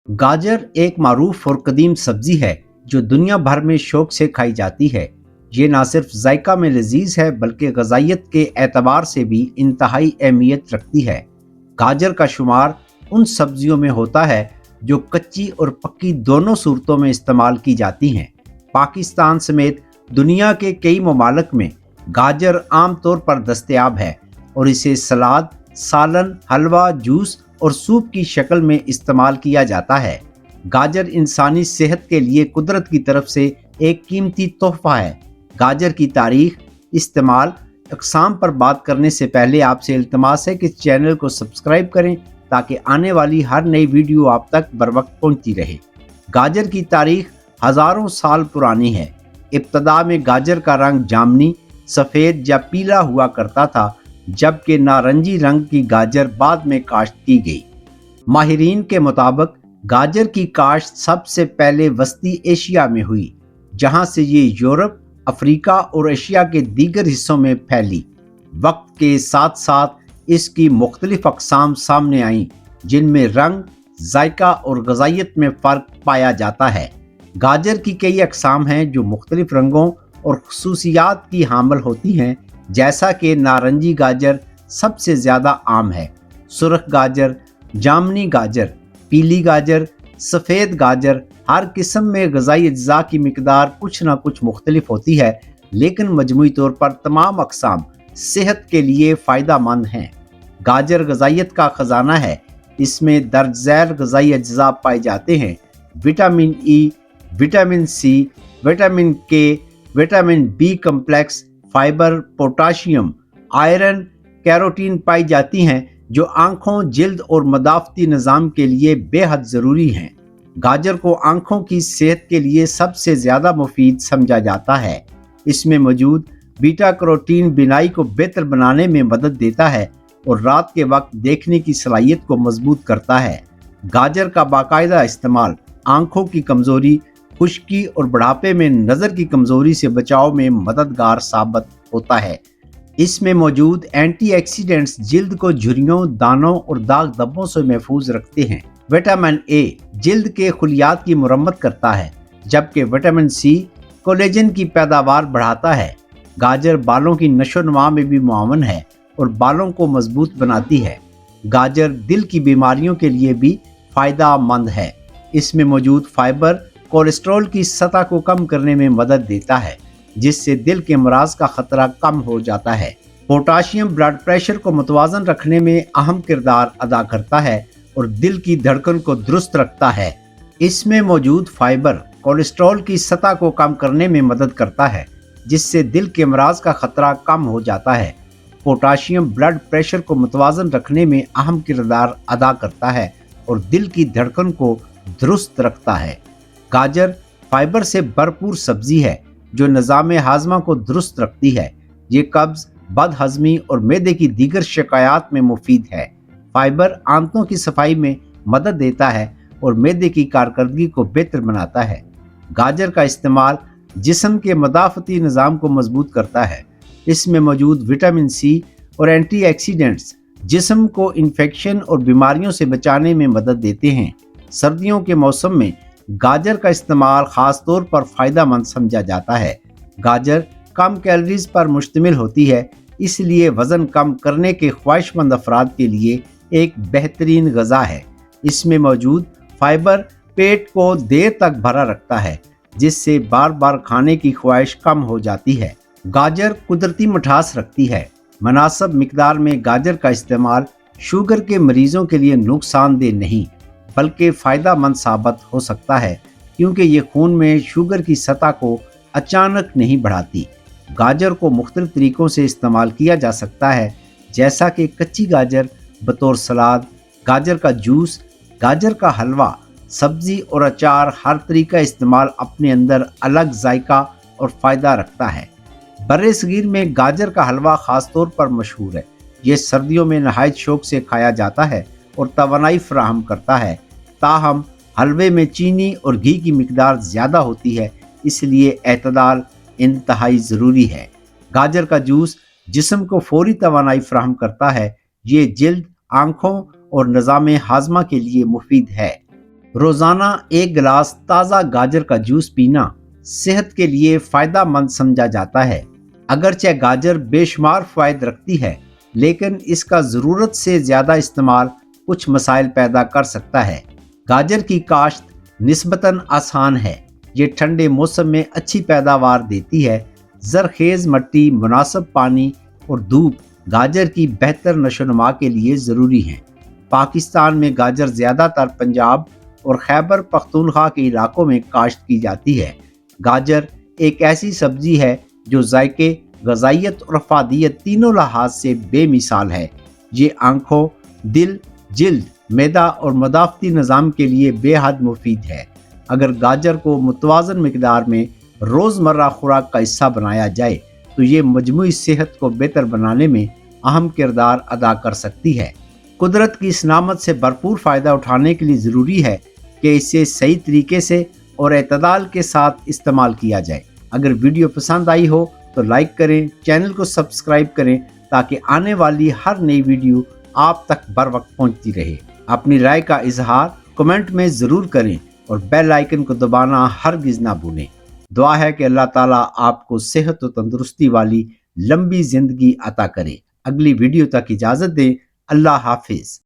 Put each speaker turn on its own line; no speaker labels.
गाजर एक मारूफ और कदीम सब्जी है जो दुनिया भर में शौक से खाई जाती है। ये ना सिर्फ जायका में लजीज है बल्कि ग़िज़ाइयत के एतबार से भी इंतहाई अहमियत रखती है। गाजर का शुमार उन सब्जियों में होता है जो कच्ची और पक्की दोनों सूरतों में इस्तेमाल की जाती हैं। पाकिस्तान समेत दुनिया के कई ममालिक में गाजर आम तौर पर दस्तयाब है और इसे सलाद, सालन, हलवा, जूस और सूप की शक्ल में इस्तेमाल किया जाता है। गाजर इंसानी सेहत के लिए कुदरत की तरफ से एक कीमती तोहफा है। गाजर की तारीख, इस्तेमाल, अक़साम पर बात करने से पहले आपसे इल्तिमास है कि इस चैनल को सब्सक्राइब करें ताकि आने वाली हर नई वीडियो आप तक बर वक्त पहुँचती रहे। गाजर की तारीख हज़ारों साल पुरानी है। इब्तदा में गाजर का रंग जामनी, सफ़ेद या पीला हुआ करता था, जबकि नारंगी रंग की गाजर बाद में काश्त की गई। माहिरीन के मुताबिक गाजर की काश्त सबसे पहले वस्ती एशिया में हुई, जहां से ये यूरोप, अफ्रीका और एशिया के दीगर हिस्सों में फैली। वक्त के साथ साथ इसकी मुख्तलिफ अक़साम सामने आईं, जिनमें रंग, जायका और ग़िज़ाइयत में फ़र्क पाया जाता है। गाजर की कई अक़साम हैं जो मुख्तलिफ रंगों और ख़ुसूसियात की हामिल होती हैं, जैसा कि नारंगी गाजर सबसे ज़्यादा आम है। सुर्ख गाजर, जामनी गाजर, पीली गाजर, सफ़ेद गाजर, हर किस्म में ग़िज़ाई अज्जा की मिकदार कुछ ना कुछ मुख्तलिफ होती है, लेकिन मजमूई तौर पर तमाम अक़साम सेहत के लिए फ़ायदा मंद हैं। गाजर ग़िज़ाइयत का ख़जाना है। इसमें दर्ज ज़ैल ग़िज़ाई अज्जा पाए जाते हैं। Vitamin E, vitamin C, vitamin K, vitamin B complex, fibre, potassium, iron, carotene पाई जाती हैं जो आँखों, जिल्द और मदाफ़ती निज़ाम के लिए बेहद ज़रूरी हैं। गाजर को आँखों की सेहत के लिए सबसे ज़्यादा मुफीद समझा जाता है। इसमें मौजूद बीटा कैरोटीन बिनाई को बेहतर बनाने में मदद देता है और रात के वक्त देखने की सलाहियत को मजबूत करता है। गाजर का बाकायदा इस्तेमाल आँखों की कमज़ोरी, खुश्की और बुढ़ापे में नज़र की कमज़ोरी से बचाव में मददगार साबित होता है। इसमें मौजूद एंटीऑक्सीडेंट्स जिल्द को झुर्रियों, दानों और दाग धब्बों से महफूज रखते हैं। विटामिन ए जिल्द के खुलियात की मुरम्मत करता है, जबकि विटामिन सी कोलेजन की पैदावार बढ़ाता है। गाजर बालों की नशोनुमा में भी मुआवन है और बालों को मजबूत बनाती है। गाजर दिल की बीमारियों के लिए भी फ़ायदा मंद है। इसमें मौजूद फाइबर कोलेस्ट्रॉल की सतह को कम करने में मदद देता है, जिससे दिल के अमराज का खतरा कम हो जाता है। पोटाशियम ब्लड प्रेशर को मुतवाज़न रखने में अहम किरदार अदा करता है और दिल की धड़कन को दुरुस्त रखता है। इसमें मौजूद फाइबर कोलेस्ट्रॉल की सतह को कम करने में मदद करता है, जिससे दिल के अमराज का खतरा कम हो जाता है। पोटाशियम ब्लड प्रेशर को मुतवाज़न रखने में अहम किरदार अदा करता है और दिल की धड़कन को दुरुस्त रखता है। गाजर फाइबर से भरपूर सब्जी है जो निज़ाम हाज़मा को दुरुस्त रखती है। ये कब्ज़, बदहज़मी और मैदे की दीगर शिकायत में मुफीद है। फाइबर आंतों की सफाई में मदद देता है और मैदे की कारकर्दगी को बेहतर बनाता है। गाजर का इस्तेमाल जिस्म के मदाफ़ती निज़ाम को मजबूत करता है। इसमें मौजूद विटामिन सी और एंटीऑक्सीडेंट्स जिस्म को इन्फेक्शन और बीमारियों से बचाने में मदद देते हैं। सर्दियों के मौसम में गाजर का इस्तेमाल ख़ास तौर पर फ़ायदा मंद समझा जाता है। गाजर कम कैलोरीज पर मुश्तमिल होती है, इसलिए वज़न कम करने के ख्वाहिशमंद अफराद के लिए एक बेहतरीन ग़िज़ा है। इसमें मौजूद फाइबर पेट को देर तक भरा रखता है, जिससे बार बार खाने की ख्वाहिश कम हो जाती है। गाजर कुदरती मिठास रखती है। मुनासिब मिकदार में गाजर का इस्तेमाल शुगर के मरीज़ों के लिए नुकसानदेह नहीं बल्कि फ़ायदा मंद साबित हो सकता है, क्योंकि ये खून में शुगर की सतह को अचानक नहीं बढ़ाती। गाजर को मुख्तलिफ तरीक़ों से इस्तेमाल किया जा सकता है, जैसा कि कच्ची गाजर बतौर सलाद, गाजर का जूस, गाजर का हलवा, सब्ज़ी और अचार। हर तरीका इस्तेमाल अपने अंदर अलग जायका और फ़ायदा रखता है। बर्रे सगीर में गाजर का हलवा ख़ास तौर पर मशहूर है। ये सर्दियों में नहायत शौक से खाया जाता है और तवानाई फराहम करता है। ताहम हलवे में चीनी और घी की मिकदार ज़्यादा होती है, इसलिए एतदाल इंतहाई ज़रूरी है। गाजर का जूस जिस्म को फौरी तवानाई फराहम करता है। ये जिल्द, आँखों और निज़ाम हाज़मा के लिए मुफीद है। روزانہ ایک گلاس تازہ گاجر کا جوس پینا صحت کے لیے فائدہ مند سمجھا جاتا ہے۔ اگرچہ گاجر بے شمار فوائد رکھتی ہے، لیکن اس کا ضرورت سے زیادہ استعمال کچھ مسائل پیدا کر سکتا ہے۔ گاجر کی کاشت نسبتاً آسان ہے۔ یہ ٹھنڈے موسم میں اچھی پیداوار دیتی ہے۔ زرخیز مٹی، مناسب پانی اور دھوپ گاجر کی بہتر نشو و نما کے لیے ضروری ہیں۔ پاکستان میں گاجر زیادہ تر پنجاب اور خیبر پختونخوا کے علاقوں میں کاشت کی جاتی ہے۔ گاجر ایک ایسی سبزی ہے جو ذائقے، غذائیت اور افادیت تینوں لحاظ سے بے مثال ہے۔ یہ آنکھوں، دل، جلد، معدہ اور مدافعتی نظام کے لیے بے حد مفید ہے۔ اگر گاجر کو متوازن مقدار میں روزمرہ خوراک کا حصہ بنایا جائے تو یہ مجموعی صحت کو بہتر بنانے میں اہم کردار ادا کر سکتی ہے۔ قدرت کی اس نعمت سے بھرپور فائدہ اٹھانے کے لیے ضروری ہے کہ اسے صحیح طریقے سے اور اعتدال کے ساتھ استعمال کیا جائے۔ اگر ویڈیو پسند آئی ہو تو لائک کریں، چینل کو سبسکرائب کریں تاکہ آنے والی ہر نئی ویڈیو آپ تک بر وقت پہنچتی رہے۔ اپنی رائے کا اظہار کمنٹ میں ضرور کریں اور بیل آئیکن کو دبانا ہرگز نہ بھولیں۔ دعا ہے کہ اللہ تعالیٰ آپ کو صحت و تندرستی والی لمبی زندگی عطا کرے۔ اگلی ویڈیو تک اجازت دیں۔ اللہ حافظ۔